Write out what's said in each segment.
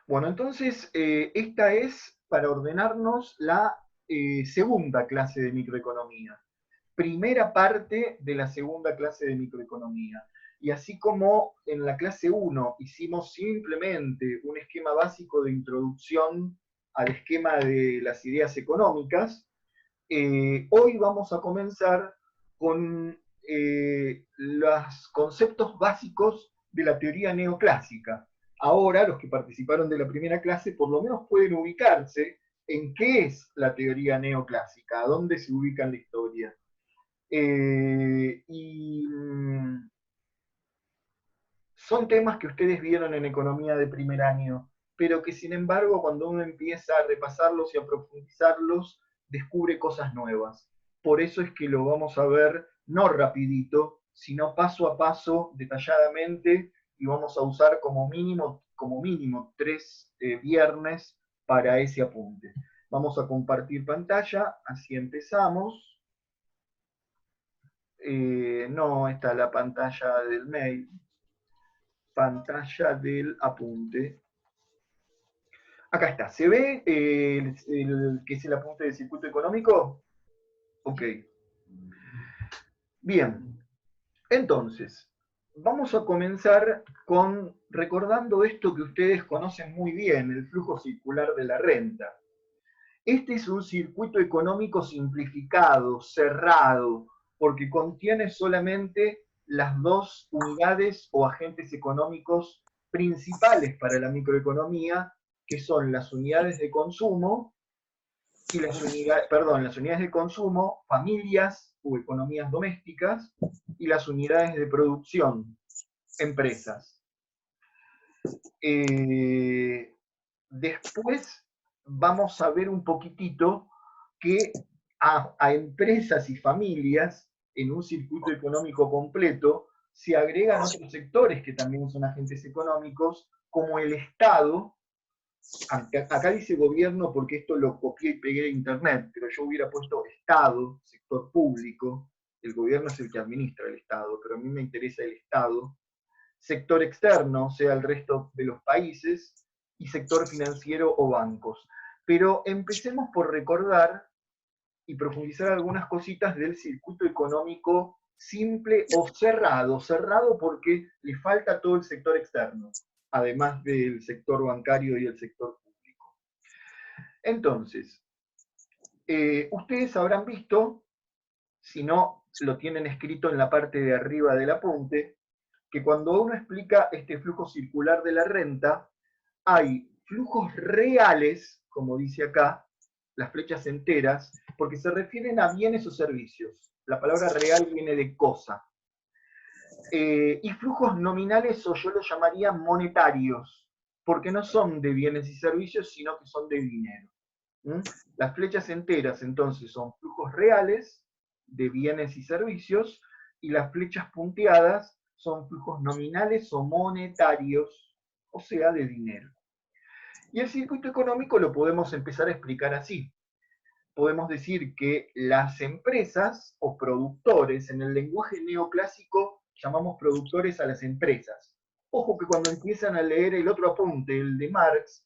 Bueno, entonces esta es para ordenarnos la segunda clase de microeconomía. Primera parte de la segunda clase de microeconomía. Y así como en la clase 1 hicimos simplemente un esquema básico de introducción al esquema de las ideas económicas, hoy vamos a comenzar con los conceptos básicos de la teoría neoclásica. Ahora, los que participaron de la primera clase por lo menos pueden ubicarse en qué es la teoría neoclásica, a dónde se ubica en la historia. Y son temas que ustedes vieron en economía de primer año, pero que sin embargo cuando uno empieza a repasarlos y a profundizarlos, descubre cosas nuevas. Por eso es que lo vamos a ver no rapidito, sino paso a paso, detalladamente, y vamos a usar como mínimo 3 viernes para ese apunte. Vamos a compartir pantalla, así empezamos. No está la pantalla del mail, pantalla del apunte. Acá está, ¿se ve que es el apunte de circuito económico? Ok. Bien, entonces, vamos a comenzar con recordando esto que ustedes conocen muy bien, el flujo circular de la renta. Este es un circuito económico simplificado, cerrado, porque contiene solamente las dos unidades o agentes económicos principales para la microeconomía, que son las unidades de consumo y las unidades de consumo, familias o economías domésticas, y las unidades de producción, empresas. Después vamos a ver un poquitito que a empresas y familias en un circuito económico completo se agregan otros sectores que también son agentes económicos, como el Estado. Acá dice gobierno porque esto lo copié y pegué de internet, pero yo hubiera puesto Estado, sector público. El gobierno es el que administra el Estado, pero a mí me interesa el Estado. Sector externo, o sea, el resto de los países, y sector financiero o bancos. Pero empecemos por recordar y profundizar algunas cositas del circuito económico simple o cerrado. Cerrado porque le falta todo el sector externo, además del sector bancario y el sector público. Entonces, ustedes habrán visto, si no lo tienen escrito en la parte de arriba del apunte, que cuando uno explica este flujo circular de la renta, hay flujos reales, como dice acá, las flechas enteras, porque se refieren a bienes o servicios. La palabra real viene de cosa. Y flujos nominales, o yo los llamaría monetarios, porque no son de bienes y servicios, sino que son de dinero. Las flechas enteras, entonces, son flujos reales de bienes y servicios, y las flechas punteadas son flujos nominales o monetarios, o sea, de dinero. Y el circuito económico lo podemos empezar a explicar así. Podemos decir que las empresas o productores, en el lenguaje neoclásico llamamos productores a las empresas. Ojo que cuando empiezan a leer el otro apunte, el de Marx,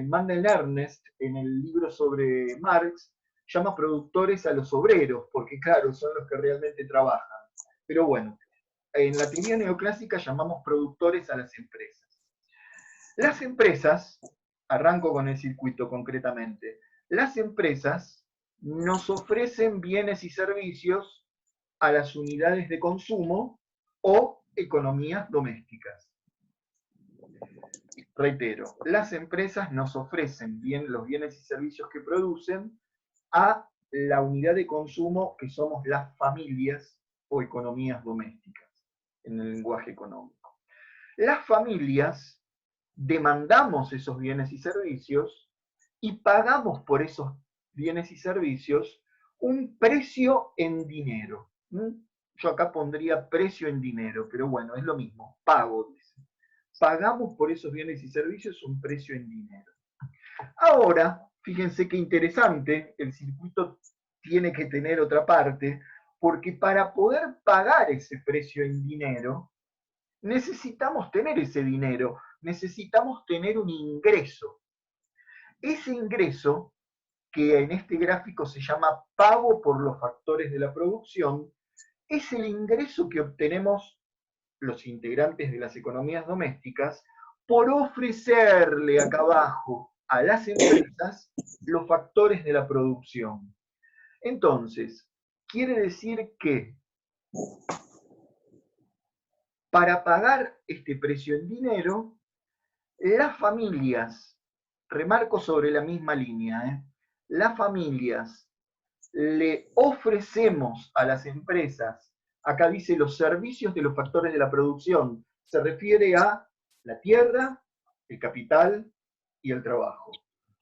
Mandel Ernest, en el libro sobre Marx, llama productores a los obreros, porque claro, son los que realmente trabajan. Pero bueno, en la teoría neoclásica llamamos productores a las empresas. Las empresas, arranco con el circuito concretamente, las empresas nos ofrecen bienes y servicios a las unidades de consumo o economías domésticas. Reitero, las empresas nos ofrecen los bienes y servicios que producen a la unidad de consumo que somos las familias o economías domésticas en el lenguaje económico. Las familias demandamos esos bienes y servicios y pagamos por esos bienes y servicios un precio en dinero. Yo acá pondría precio en dinero, pero bueno, es lo mismo, pago, dice. Pagamos por esos bienes y servicios un precio en dinero. Ahora, fíjense qué interesante, el circuito tiene que tener otra parte, porque para poder pagar ese precio en dinero, necesitamos tener ese dinero, necesitamos tener un ingreso. Ese ingreso, que en este gráfico se llama pago por los factores de la producción, es el ingreso que obtenemos los integrantes de las economías domésticas por ofrecerle acá abajo a las empresas los factores de la producción. Entonces, quiere decir que para pagar este precio en dinero, las familias, remarco sobre la misma línea, las familias le ofrecemos a las empresas, acá dice los servicios de los factores de la producción, se refiere a la tierra, el capital y el trabajo.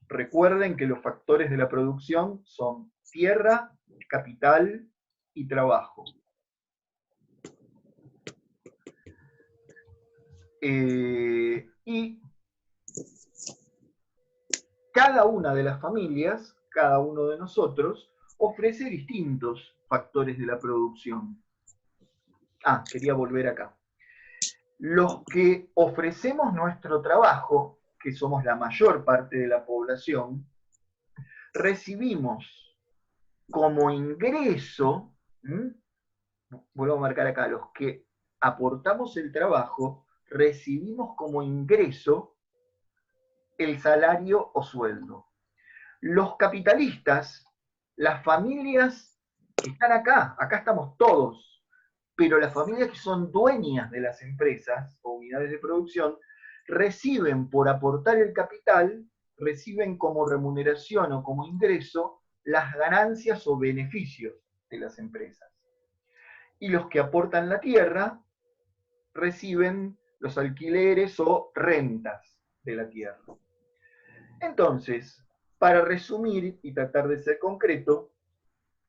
Recuerden que los factores de la producción son tierra, capital y trabajo. Y cada una de las familias, cada uno de nosotros, ofrece distintos factores de la producción. Quería volver acá. Los que ofrecemos nuestro trabajo, que somos la mayor parte de la población, recibimos como ingreso, vuelvo a marcar acá, los que aportamos el trabajo, recibimos como ingreso el salario o sueldo. Los capitalistas, las familias que están acá estamos todos, pero las familias que son dueñas de las empresas o unidades de producción, reciben por aportar el capital, reciben como remuneración o como ingreso las ganancias o beneficios de las empresas. Y los que aportan la tierra reciben los alquileres o rentas de la tierra. Entonces, para resumir y tratar de ser concreto,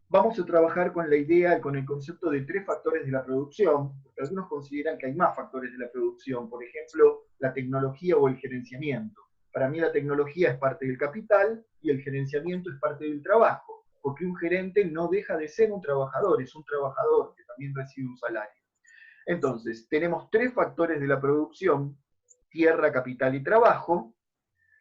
vamos a trabajar con la idea, con el concepto de 3 factores de la producción, porque algunos consideran que hay más factores de la producción, por ejemplo, la tecnología o el gerenciamiento. Para mí la tecnología es parte del capital y el gerenciamiento es parte del trabajo, porque un gerente no deja de ser un trabajador, es un trabajador que también recibe un salario. Entonces, tenemos 3 factores de la producción, tierra, capital y trabajo.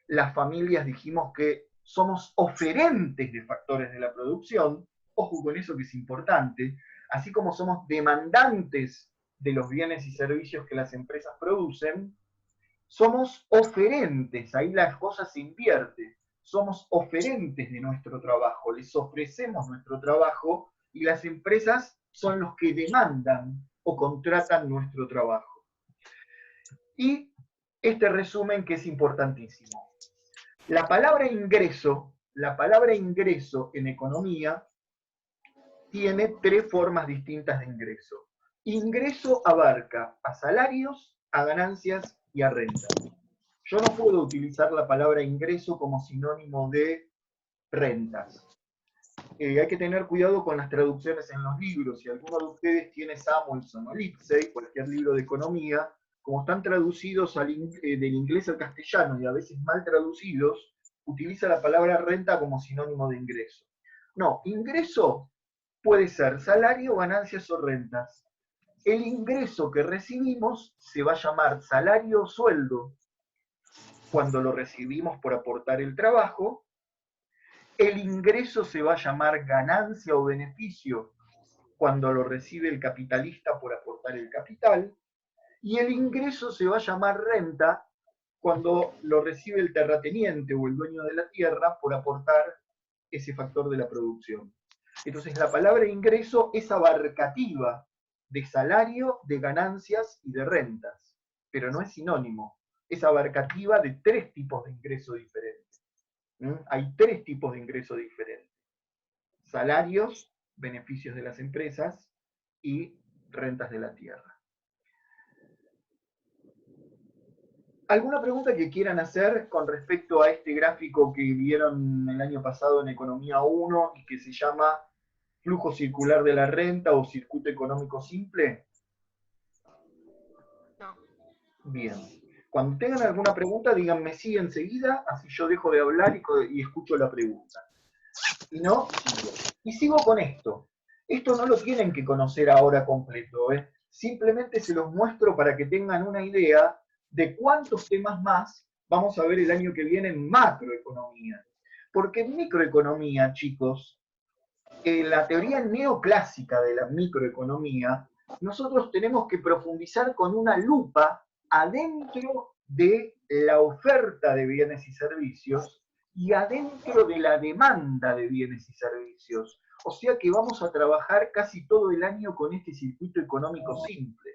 Las familias dijimos que somos oferentes de factores de la producción, ojo con eso que es importante, así como somos demandantes de los bienes y servicios que las empresas producen, somos oferentes, ahí las cosas se invierten, somos oferentes de nuestro trabajo, les ofrecemos nuestro trabajo y las empresas son los que demandan o contratan nuestro trabajo. Y este resumen que es importantísimo. La palabra ingreso en economía tiene 3 formas distintas de ingreso. Ingreso abarca a salarios, a ganancias y a rentas. Yo no puedo utilizar la palabra ingreso como sinónimo de rentas. Hay que tener cuidado con las traducciones en los libros. Si alguno de ustedes tiene Samuelson o Lipsey, cualquier libro de economía, como están traducidos del inglés al castellano y a veces mal traducidos, utiliza la palabra renta como sinónimo de ingreso. No, ingreso puede ser salario, ganancias o rentas. El ingreso que recibimos se va a llamar salario o sueldo cuando lo recibimos por aportar el trabajo. El ingreso se va a llamar ganancia o beneficio cuando lo recibe el capitalista por aportar el capital. Y el ingreso se va a llamar renta cuando lo recibe el terrateniente o el dueño de la tierra por aportar ese factor de la producción. Entonces la palabra ingreso es abarcativa de salario, de ganancias y de rentas, pero no es sinónimo, es abarcativa de 3 tipos de ingreso diferentes. Hay 3 tipos de ingreso diferentes: salarios, beneficios de las empresas y rentas de la tierra. ¿Alguna pregunta que quieran hacer con respecto a este gráfico que vieron el año pasado en Economía 1 y que se llama flujo circular de la renta o circuito económico simple? No. Bien. Cuando tengan alguna pregunta, díganme sí enseguida, así yo dejo de hablar y escucho la pregunta. Si no, sigo. Y sigo con esto. Esto no lo tienen que conocer ahora completo, Simplemente se los muestro para que tengan una idea de cuántos temas más vamos a ver el año que viene en macroeconomía. Porque en microeconomía, chicos, en la teoría neoclásica de la microeconomía, nosotros tenemos que profundizar con una lupa adentro de la oferta de bienes y servicios y adentro de la demanda de bienes y servicios. O sea que vamos a trabajar casi todo el año con este circuito económico simple.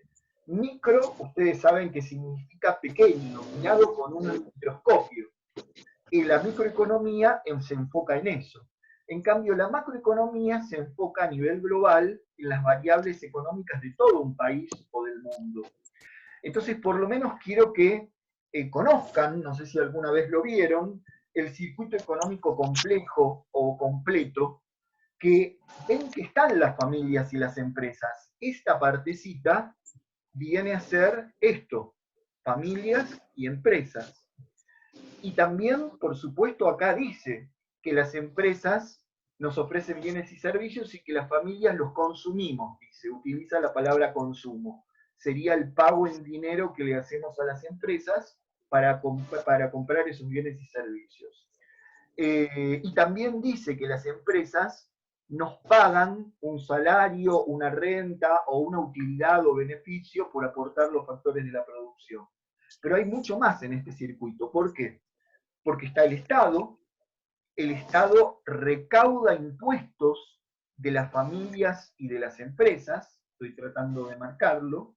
Micro, ustedes saben que significa pequeño, mirado con un microscopio. Y la microeconomía se enfoca en eso. En cambio, la macroeconomía se enfoca a nivel global en las variables económicas de todo un país o del mundo. Entonces, por lo menos quiero que conozcan, no sé si alguna vez lo vieron, el circuito económico complejo o completo, que ven que están las familias y las empresas. Esta partecita viene a ser esto, familias y empresas. Y también, por supuesto, acá dice que las empresas nos ofrecen bienes y servicios y que las familias los consumimos, dice, utiliza la palabra consumo. Sería el pago en dinero que le hacemos a las empresas para comprar esos bienes y servicios. Y también dice que las empresas nos pagan un salario, una renta o una utilidad o beneficio por aportar los factores de la producción. Pero hay mucho más en este circuito. ¿Por qué? Porque está el Estado recauda impuestos de las familias y de las empresas, estoy tratando de marcarlo,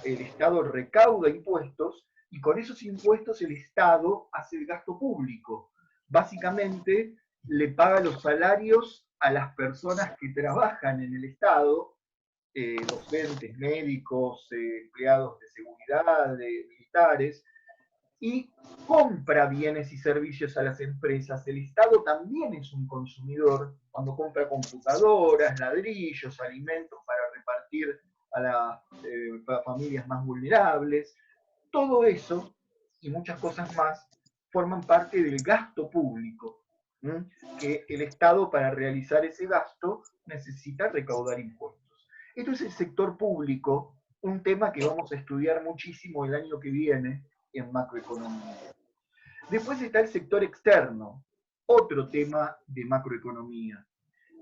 el Estado recauda impuestos y con esos impuestos el Estado hace el gasto público. Básicamente le paga los salarios a las personas que trabajan en el Estado, docentes, médicos, empleados de seguridad, militares, y compra bienes y servicios a las empresas. El Estado también es un consumidor cuando compra computadoras, ladrillos, alimentos para repartir a las familias más vulnerables. Todo eso y muchas cosas más forman parte del gasto público, que el Estado para realizar ese gasto necesita recaudar impuestos. Esto es el sector público, un tema que vamos a estudiar muchísimo el año que viene en macroeconomía. Después está el sector externo, otro tema de macroeconomía.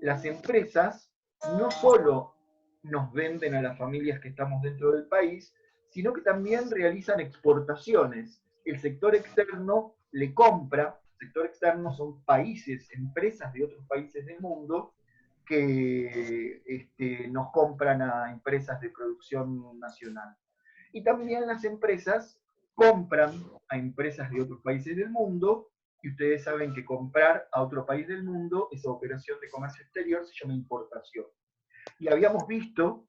Las empresas no solo nos venden a las familias que estamos dentro del país, sino que también realizan exportaciones. El sector externo le compra, el sector externo son países, empresas de otros países del mundo que nos compran a empresas de producción nacional. Y también las empresas compran a empresas de otros países del mundo, y ustedes saben que comprar a otro país del mundo, esa operación de comercio exterior se llama importación. Y habíamos visto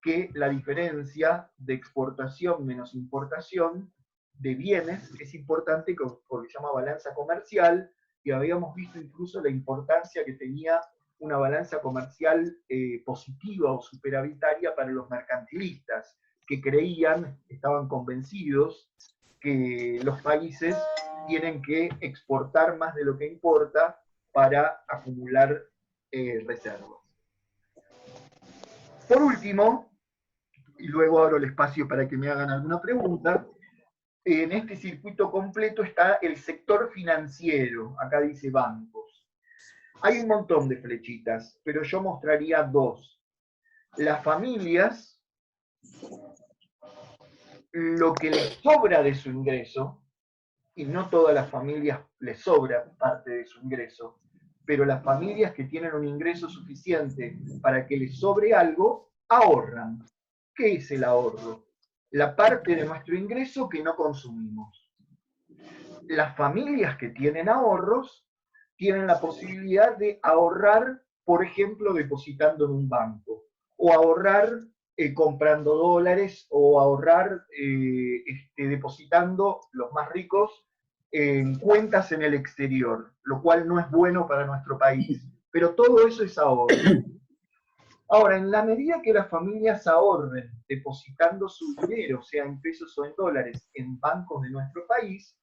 que la diferencia de exportación menos importación de bienes es importante porque se llama balanza comercial, y habíamos visto incluso la importancia que tenía una balanza comercial positiva o superavitaria para los mercantilistas, que creían, estaban convencidos, que los países tienen que exportar más de lo que importa para acumular reservas. Por último, y luego abro el espacio para que me hagan alguna pregunta, en este circuito completo está el sector financiero, acá dice bancos. Hay un montón de flechitas, pero yo mostraría dos. Las familias, lo que les sobra de su ingreso, y no todas las familias les sobra parte de su ingreso, pero las familias que tienen un ingreso suficiente para que les sobre algo, ahorran. ¿Qué es el ahorro? La parte de nuestro ingreso que no consumimos. Las familias que tienen ahorros tienen la posibilidad de ahorrar, por ejemplo, depositando en un banco, o ahorrar comprando dólares, o ahorrar depositando, los más ricos, en cuentas en el exterior, lo cual no es bueno para nuestro país. Pero todo eso es ahorro. Ahora, en la medida que las familias ahorren depositando su dinero, sea en pesos o en dólares, en bancos de nuestro país,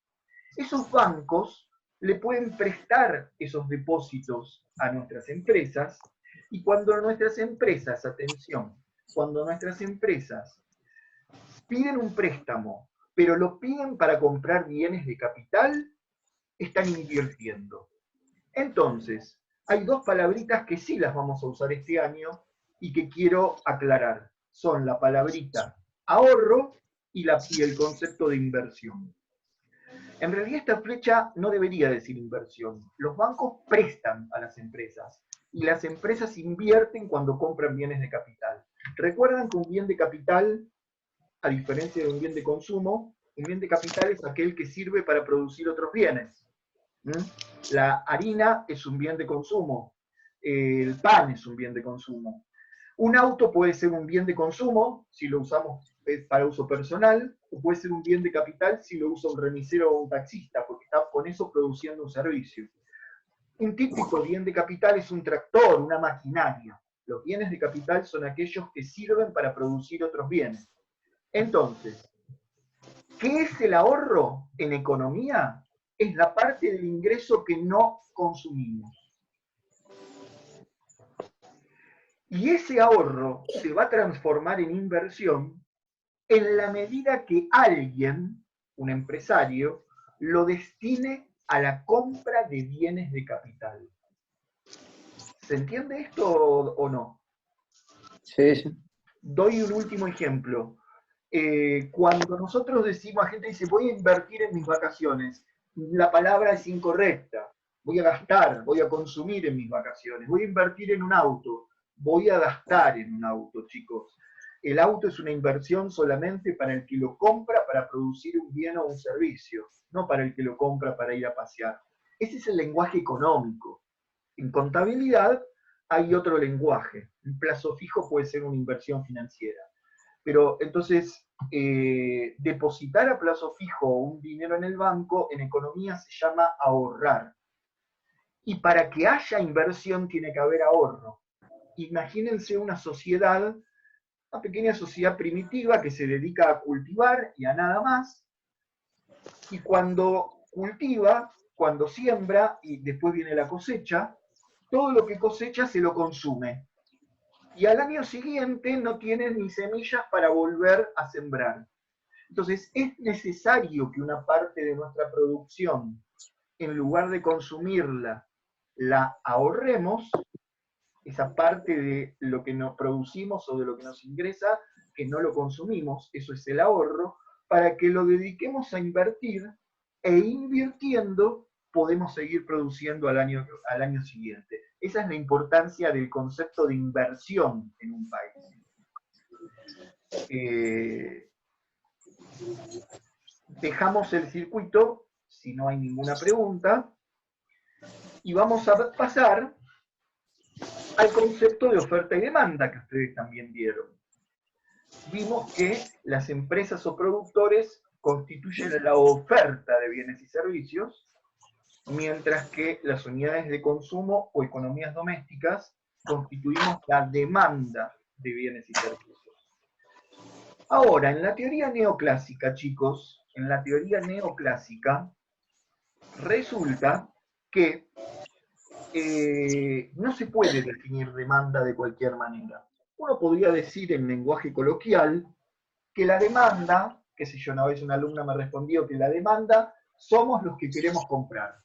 esos bancos le pueden prestar esos depósitos a nuestras empresas, y cuando nuestras empresas, atención, cuando nuestras empresas piden un préstamo, pero lo piden para comprar bienes de capital, están invirtiendo. Entonces, hay dos palabritas que sí las vamos a usar este año y que quiero aclarar. Son la palabrita ahorro y el concepto de inversión. En realidad esta flecha no debería decir inversión. Los bancos prestan a las empresas y las empresas invierten cuando compran bienes de capital. Recuerdan que un bien de capital, a diferencia de un bien de consumo, un bien de capital es aquel que sirve para producir otros bienes. La harina es un bien de consumo, el pan es un bien de consumo. Un auto puede ser un bien de consumo si lo usamos para uso personal, o puede ser un bien de capital si lo usa un remisero o un taxista, porque está con eso produciendo un servicio. Un típico bien de capital es un tractor, una maquinaria. Los bienes de capital son aquellos que sirven para producir otros bienes. Entonces, ¿qué es el ahorro en economía? Es la parte del ingreso que no consumimos. Y ese ahorro se va a transformar en inversión en la medida que alguien, un empresario, lo destine a la compra de bienes de capital. ¿Se entiende esto o no? Sí, sí. Doy un último ejemplo. Cuando nosotros decimos, a gente dice, voy a invertir en mis vacaciones, la palabra es incorrecta. Voy a gastar, voy a consumir en mis vacaciones, voy a invertir en un auto, voy a gastar en un auto, chicos. El auto es una inversión solamente para el que lo compra para producir un bien o un servicio, no para el que lo compra para ir a pasear. Ese es el lenguaje económico. En contabilidad hay otro lenguaje. Un plazo fijo puede ser una inversión financiera. Pero entonces, depositar a plazo fijo un dinero en el banco, en economía se llama ahorrar. Y para que haya inversión tiene que haber ahorro. Imagínense una sociedad, una pequeña sociedad primitiva que se dedica a cultivar y a nada más. Y cuando cultiva, cuando siembra y después viene la cosecha, todo lo que cosecha se lo consume. Y al año siguiente no tiene ni semillas para volver a sembrar. Entonces es necesario que una parte de nuestra producción, en lugar de consumirla, la ahorremos, esa parte de lo que nos producimos o de lo que nos ingresa, que no lo consumimos, eso es el ahorro, para que lo dediquemos a invertir e invirtiendo podemos seguir produciendo al año siguiente. Esa es la importancia del concepto de inversión en un país. Dejamos el circuito, si no hay ninguna pregunta, y vamos a pasar al concepto de oferta y demanda que ustedes también vieron. Vimos que las empresas o productores constituyen la oferta de bienes y servicios, mientras que las unidades de consumo o economías domésticas constituimos la demanda de bienes y servicios. Ahora, en la teoría neoclásica, chicos, en la teoría neoclásica, resulta que no se puede definir demanda de cualquier manera. Uno podría decir en lenguaje coloquial que la demanda, qué sé yo, una vez una alumna me respondió que la demanda somos los que queremos comprar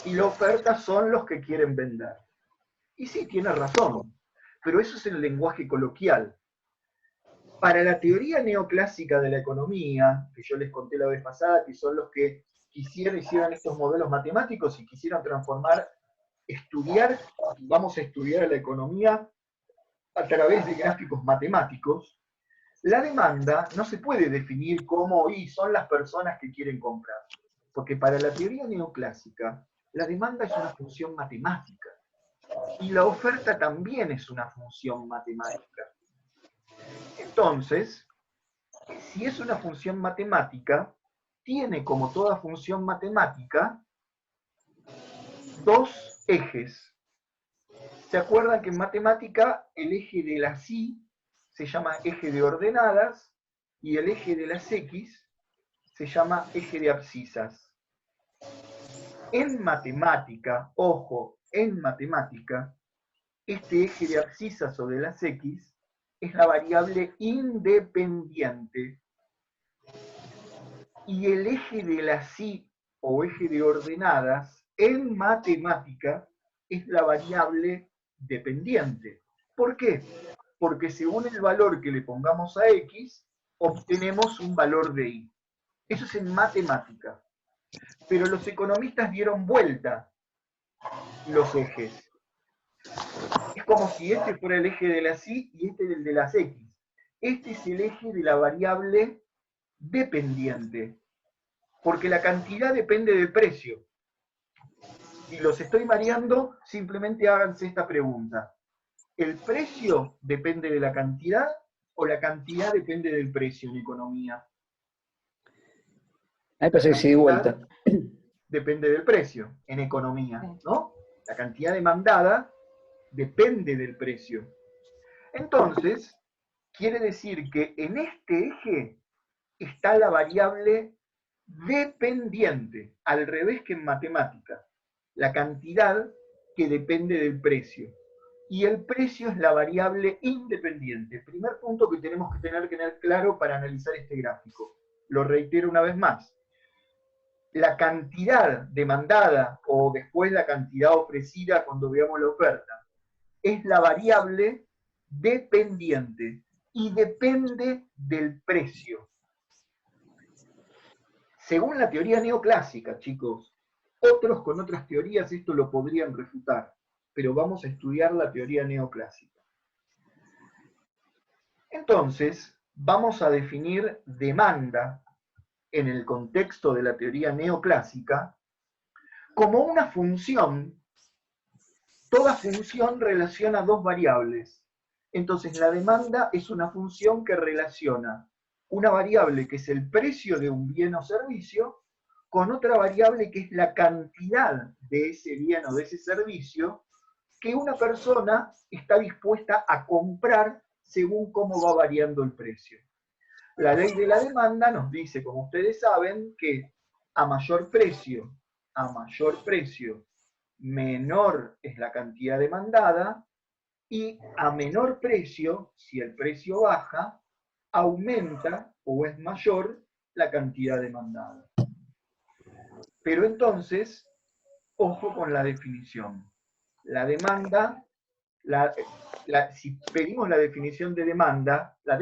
y la oferta son los que quieren vender. Y sí, tiene razón, pero eso es el lenguaje coloquial. Para la teoría neoclásica de la economía, que yo les conté la vez pasada, que son los que hicieron estos modelos matemáticos y quisieron transformar, vamos a estudiar la economía a través de gráficos matemáticos, la demanda no se puede definir como, y son las personas que quieren comprar, porque para la teoría neoclásica, la demanda es una función matemática, y la oferta también es una función matemática. Entonces, si es una función matemática, tiene como toda función matemática dos ejes. ¿Se acuerdan que en matemática el eje de las y se llama eje de ordenadas y el eje de las x se llama eje de abscisas? En matemática, ojo, en matemática, este eje de abscisas o de las x es la variable independiente. Y el eje de la sí o eje de ordenadas en matemática es la variable dependiente. ¿Por qué? Porque según el valor que le pongamos a x, obtenemos un valor de y. Eso es en matemática. Pero los economistas dieron vuelta los ejes. Es como si este fuera el eje de las y y este el de las x. Este es el eje de la variable dependiente, porque la cantidad depende del precio. Si los estoy mareando, simplemente háganse esta pregunta. ¿El precio depende de la cantidad o la cantidad depende del precio en economía? A mí me parece que sí, de vuelta. Depende del precio en economía, ¿no? La cantidad demandada depende del precio. Entonces, quiere decir que en este eje está la variable dependiente, al revés que en matemática. La cantidad que depende del precio. Y el precio es la variable independiente. Primer punto que tenemos que tener claro para analizar este gráfico. Lo reitero una vez más. La cantidad demandada o después la cantidad ofrecida cuando veamos la oferta es la variable dependiente y depende del precio. Según la teoría neoclásica, chicos, otros con otras teorías esto lo podrían refutar, pero vamos a estudiar la teoría neoclásica. Entonces, vamos a definir demanda en el contexto de la teoría neoclásica como una función. Toda función relaciona dos variables. Entonces, la demanda es una función que relaciona una variable que es el precio de un bien o servicio con otra variable que es la cantidad de ese bien o de ese servicio que una persona está dispuesta a comprar según cómo va variando el precio. La ley de la demanda nos dice, como ustedes saben, que a mayor precio, menor es la cantidad demandada, y a menor precio, si el precio baja, aumenta o es mayor la cantidad demandada. Pero entonces, ojo con la definición. La demanda, si pedimos la definición de demanda, la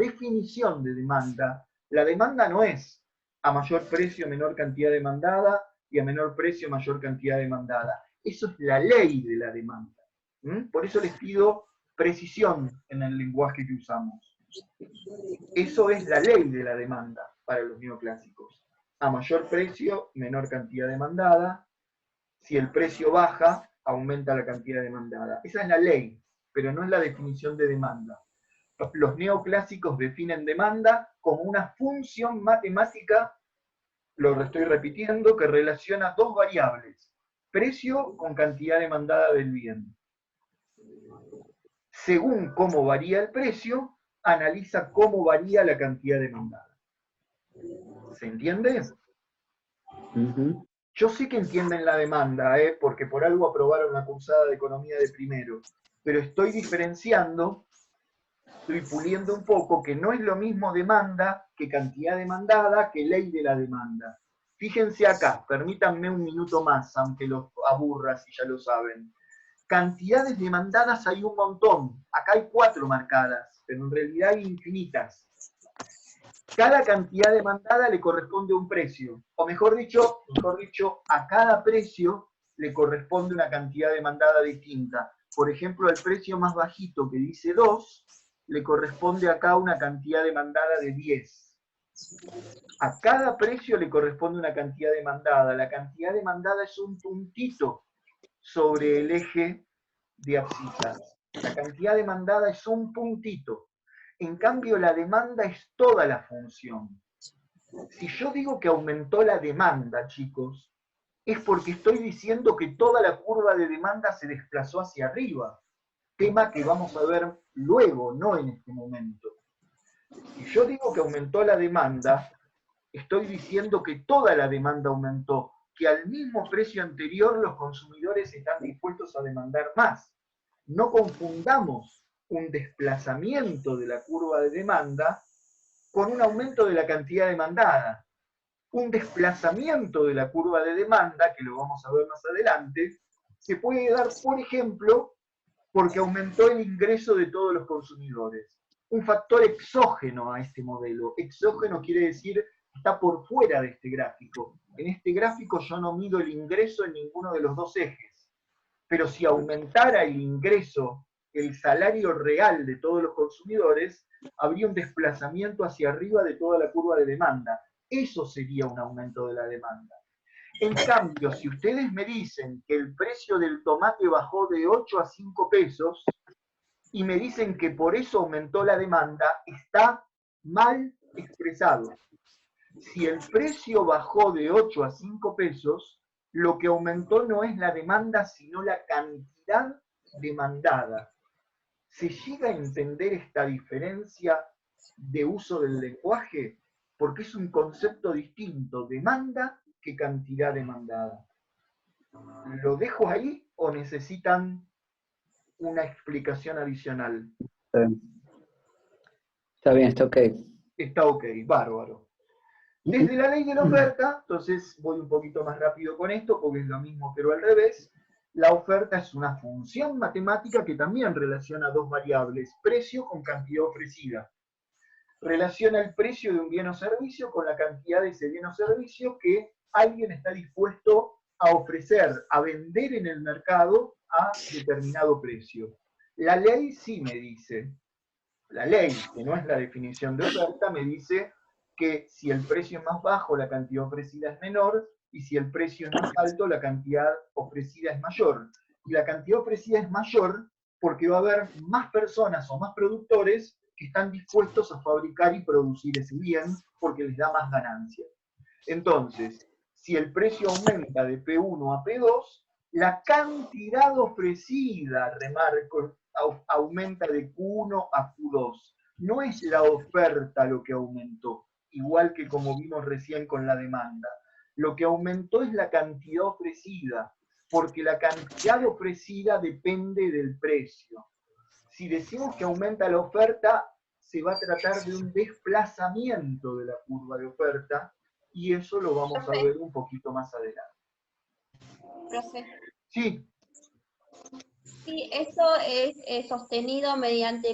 demanda no es a mayor precio, menor cantidad demandada, y a menor precio, mayor cantidad demandada. Eso es la ley de la demanda. Por eso les pido precisión en el lenguaje que usamos. Eso es la ley de la demanda para los neoclásicos. A mayor precio, menor cantidad demandada. Si el precio baja, aumenta la cantidad demandada. Esa es la ley, pero no es la definición de demanda. Los neoclásicos definen demanda como una función matemática, lo estoy repitiendo, que relaciona dos variables, precio con cantidad demandada del bien. Según cómo varía el precio, analiza cómo varía la cantidad demandada. ¿Se entiende? Yo sé que entienden la demanda, porque por algo aprobaron la cursada de economía de primero, pero estoy diferenciando, estoy puliendo un poco, que no es lo mismo demanda que cantidad demandada que ley de la demanda. Fíjense acá, permítanme un minuto más, aunque los aburra si ya lo saben. Cantidades demandadas hay un montón. Acá hay 4 marcadas, pero en realidad hay infinitas. Cada cantidad demandada le corresponde un precio. O mejor dicho, a cada precio le corresponde una cantidad demandada distinta. Por ejemplo, al precio más bajito que dice 2, le corresponde acá una cantidad demandada de 10. A cada precio le corresponde una cantidad demandada. La cantidad demandada es un puntito sobre el eje de abscisas. La cantidad demandada es un puntito. En cambio, la demanda es toda la función. Si yo digo que aumentó la demanda, chicos, es porque estoy diciendo que toda la curva de demanda se desplazó hacia arriba. Tema que vamos a ver luego, no en este momento. Si yo digo que aumentó la demanda, estoy diciendo que toda la demanda aumentó, que al mismo precio anterior los consumidores están dispuestos a demandar más. No confundamos un desplazamiento de la curva de demanda con un aumento de la cantidad demandada. Un desplazamiento de la curva de demanda, que lo vamos a ver más adelante, se puede dar, por ejemplo, porque aumentó el ingreso de todos los consumidores. Un factor exógeno a este modelo. Exógeno quiere decir que está por fuera de este gráfico. En este gráfico yo no mido el ingreso en ninguno de los dos ejes. Pero si aumentara el ingreso, el salario real de todos los consumidores, habría un desplazamiento hacia arriba de toda la curva de demanda. Eso sería un aumento de la demanda. En cambio, si ustedes me dicen que el precio del tomate bajó de 8 a 5 pesos y me dicen que por eso aumentó la demanda, está mal expresado. Si el precio bajó de 8 a 5 pesos, lo que aumentó no es la demanda, sino la cantidad demandada. ¿Se llega a entender esta diferencia de uso del lenguaje? Porque es un concepto distinto, demanda que cantidad demandada. ¿Lo dejo ahí o necesitan una explicación adicional? Está bien, está ok. Está ok, bárbaro. Desde la ley de la oferta, entonces voy un poquito más rápido con esto, porque es lo mismo pero al revés. La oferta es una función matemática que también relaciona dos variables, precio con cantidad ofrecida. Relaciona el precio de un bien o servicio con la cantidad de ese bien o servicio que alguien está dispuesto a ofrecer, a vender en el mercado a determinado precio. La ley sí me dice, la ley, que no es la definición de oferta, me dice que si el precio es más bajo, la cantidad ofrecida es menor, y si el precio es más alto, la cantidad ofrecida es mayor. Y la cantidad ofrecida es mayor porque va a haber más personas o más productores que están dispuestos a fabricar y producir ese bien porque les da más ganancia. Entonces, si el precio aumenta de P1 a P2, la cantidad ofrecida, remarco, aumenta de Q1 a Q2. No es la oferta lo que aumentó, igual que como vimos recién con la demanda. Lo que aumentó es la cantidad ofrecida, porque la cantidad ofrecida depende del precio. Si decimos que aumenta la oferta, se va a tratar de un desplazamiento de la curva de oferta, y eso lo vamos a ver un poquito más adelante. Profe. Sí. Sí, eso es sostenido mediante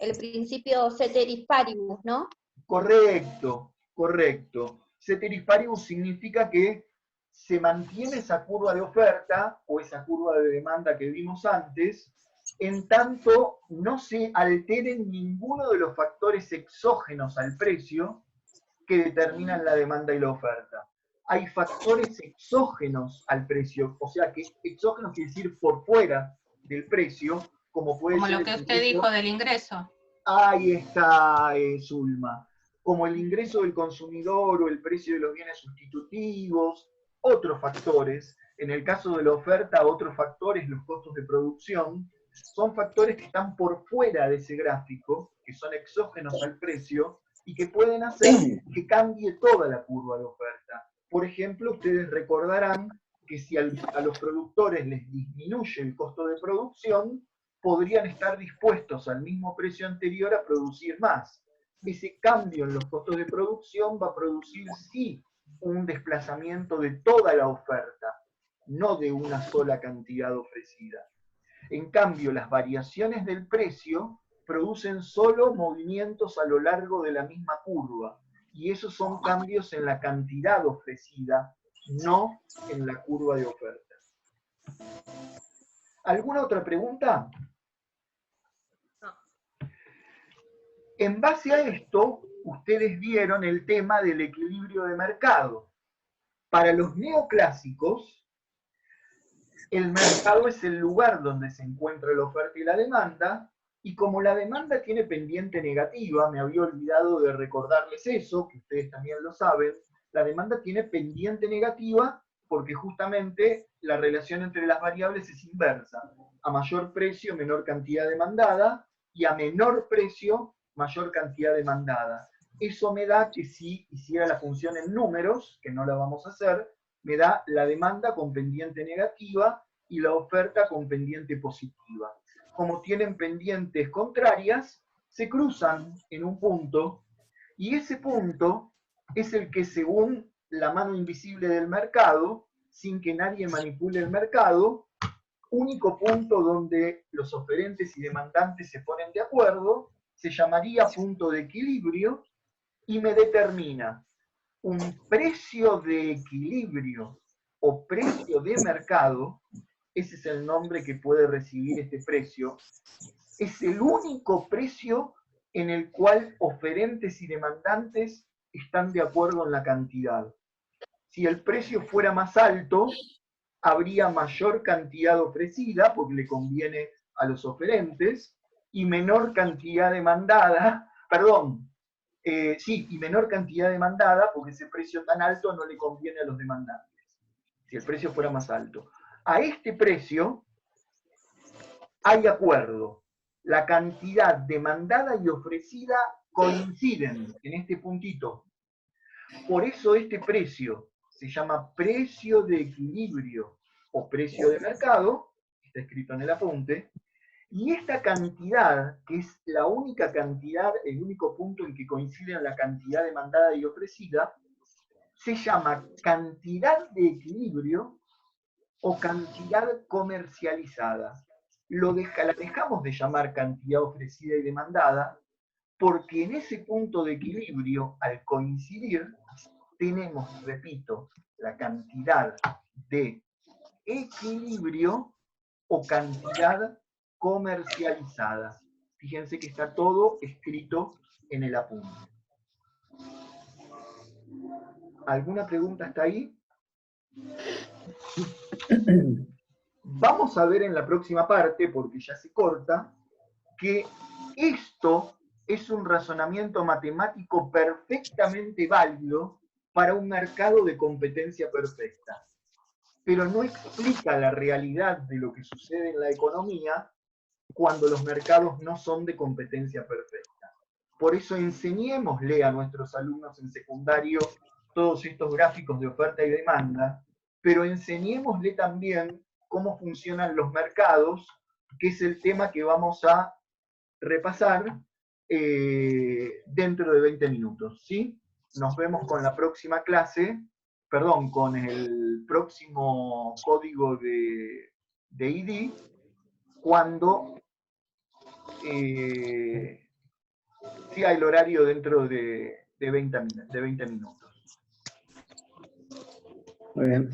el principio ceteris paribus, ¿no? Correcto, correcto. Ceteris paribus significa que se mantiene esa curva de oferta o esa curva de demanda que vimos antes, en tanto no se alteren ninguno de los factores exógenos al precio que determinan la demanda y la oferta. Hay factores exógenos al precio, o sea que exógenos quiere decir por fuera del precio, como puede ser... Como lo que usted dijo del ingreso. Ahí está, Zulma. Como el ingreso del consumidor o el precio de los bienes sustitutivos, otros factores. En el caso de la oferta, otros factores, los costos de producción, son factores que están por fuera de ese gráfico, que son exógenos al precio, y que pueden hacer que cambie toda la curva de oferta. Por ejemplo, ustedes recordarán que si a los productores les disminuye el costo de producción, podrían estar dispuestos al mismo precio anterior a producir más. Ese cambio en los costos de producción va a producir, sí, un desplazamiento de toda la oferta, no de una sola cantidad ofrecida. En cambio, las variaciones del precio producen solo movimientos a lo largo de la misma curva, y esos son cambios en la cantidad ofrecida, no en la curva de oferta. ¿Alguna otra pregunta? En base a esto, ustedes vieron el tema del equilibrio de mercado. Para los neoclásicos, el mercado es el lugar donde se encuentra la oferta y la demanda, y como la demanda tiene pendiente negativa, me había olvidado de recordarles eso, que ustedes también lo saben, la demanda tiene pendiente negativa porque justamente la relación entre las variables es inversa. A mayor precio, menor cantidad demandada, y a menor precio, mayor cantidad demandada. Eso me da que si hiciera la función en números, que no la vamos a hacer, me da la demanda con pendiente negativa y la oferta con pendiente positiva. como tienen pendientes contrarias, se cruzan en un punto, y ese punto es el que, según la mano invisible del mercado, sin que nadie manipule el mercado, único punto donde los oferentes y demandantes se ponen de acuerdo, se llamaría punto de equilibrio, y me determina un precio de equilibrio o precio de mercado. Ese es el nombre que puede recibir este precio. Es el único precio en el cual oferentes y demandantes están de acuerdo en la cantidad. Si el precio fuera más alto, habría mayor cantidad ofrecida, porque le conviene a los oferentes, y menor cantidad demandada, y menor cantidad demandada, porque ese precio tan alto no le conviene a los demandantes, si el precio fuera más alto. A este precio hay acuerdo. La cantidad demandada y ofrecida coinciden en este puntito. Por eso este precio se llama precio de equilibrio o precio de mercado, está escrito en el apunte, y esta cantidad, que es la única cantidad, el único punto en que coinciden la cantidad demandada y ofrecida, se llama cantidad de equilibrio o cantidad comercializada. La dejamos de llamar cantidad ofrecida y demandada porque en ese punto de equilibrio, al coincidir, tenemos, repito, la cantidad de equilibrio o cantidad comercializada. Fíjense que está todo escrito en el apunte. ¿Alguna pregunta hasta ahí? Vamos a ver en la próxima parte, porque ya se corta, que esto es un razonamiento matemático perfectamente válido para un mercado de competencia perfecta, pero no explica la realidad de lo que sucede en la economía cuando los mercados no son de competencia perfecta. Por eso enseñémosle a nuestros alumnos en secundario todos estos gráficos de oferta y demanda, pero enseñémosle también cómo funcionan los mercados, que es el tema que vamos a repasar dentro de 20 minutos, ¿sí? Nos vemos con la próxima clase, con el próximo código de ID, cuando sea el horario dentro de 20 minutos. Muy bien.